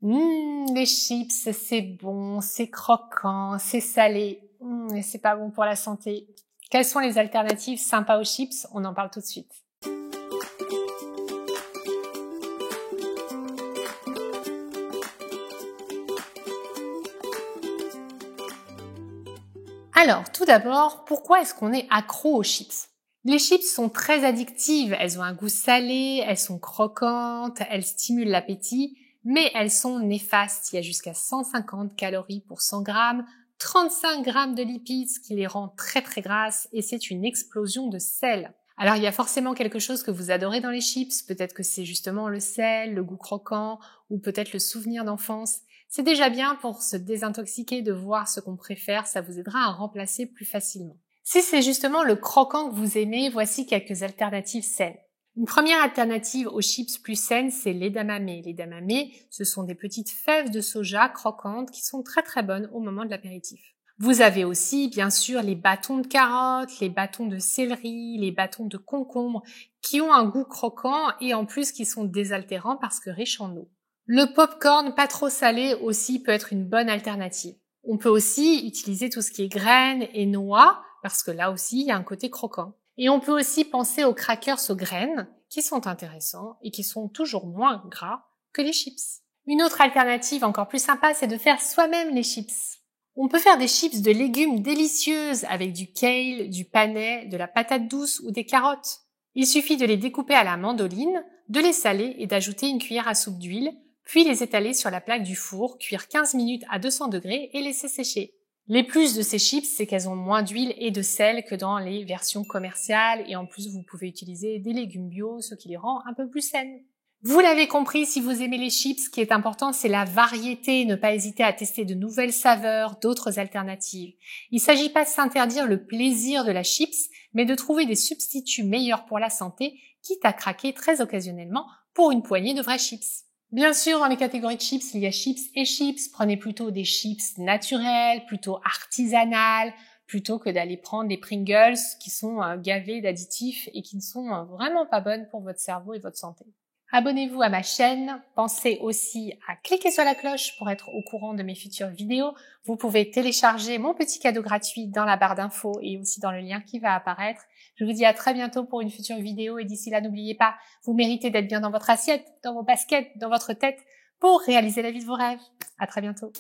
Les chips, c'est bon, c'est croquant, c'est salé, mais c'est pas bon pour la santé. Quelles sont les alternatives sympas aux chips? On en parle tout de suite. Alors, tout d'abord, pourquoi est-ce qu'on est accro aux chips? Les chips sont très addictives, elles ont un goût salé, elles sont croquantes, elles stimulent l'appétit, mais elles sont néfastes. Il y a jusqu'à 150 calories pour 100 grammes, 35 grammes de lipides, ce qui les rend très très grasses, et c'est une explosion de sel. Alors il y a forcément quelque chose que vous adorez dans les chips, peut-être que c'est justement le sel, le goût croquant, ou peut-être le souvenir d'enfance. C'est déjà bien pour se désintoxiquer de voir ce qu'on préfère, ça vous aidera à remplacer plus facilement. Si c'est justement le croquant que vous aimez, voici quelques alternatives saines. Une première alternative aux chips plus saines, c'est l'edamame. L'edamame, ce sont des petites fèves de soja croquantes qui sont très très bonnes au moment de l'apéritif. Vous avez aussi, bien sûr, les bâtons de carottes, les bâtons de céleri, les bâtons de concombre qui ont un goût croquant et en plus qui sont désaltérants parce que riches en eau. Le popcorn pas trop salé aussi peut être une bonne alternative. On peut aussi utiliser tout ce qui est graines et noix parce que là aussi il y a un côté croquant. Et on peut aussi penser aux crackers aux graines qui sont intéressants et qui sont toujours moins gras que les chips. Une autre alternative encore plus sympa, c'est de faire soi-même les chips. On peut faire des chips de légumes délicieuses avec du kale, du panais, de la patate douce ou des carottes. Il suffit de les découper à la mandoline, de les saler et d'ajouter une cuillère à soupe d'huile, puis les étaler sur la plaque du four, cuire 15 minutes à 200 degrés et laisser sécher. Les plus de ces chips, c'est qu'elles ont moins d'huile et de sel que dans les versions commerciales et en plus vous pouvez utiliser des légumes bio, ce qui les rend un peu plus saines. Vous l'avez compris, si vous aimez les chips, ce qui est important, c'est la variété. Ne pas hésiter à tester de nouvelles saveurs, d'autres alternatives. Il ne s'agit pas de s'interdire le plaisir de la chips, mais de trouver des substituts meilleurs pour la santé, quitte à craquer très occasionnellement pour une poignée de vrais chips. Bien sûr, dans les catégories de chips, il y a chips et chips. Prenez plutôt des chips naturelles, plutôt artisanales, plutôt que d'aller prendre des Pringles qui sont gavés d'additifs et qui ne sont vraiment pas bonnes pour votre cerveau et votre santé. Abonnez-vous à ma chaîne, pensez aussi à cliquer sur la cloche pour être au courant de mes futures vidéos. Vous pouvez télécharger mon petit cadeau gratuit dans la barre d'infos et aussi dans le lien qui va apparaître. Je vous dis à très bientôt pour une future vidéo et d'ici là, n'oubliez pas, vous méritez d'être bien dans votre assiette, dans vos baskets, dans votre tête pour réaliser la vie de vos rêves. À très bientôt.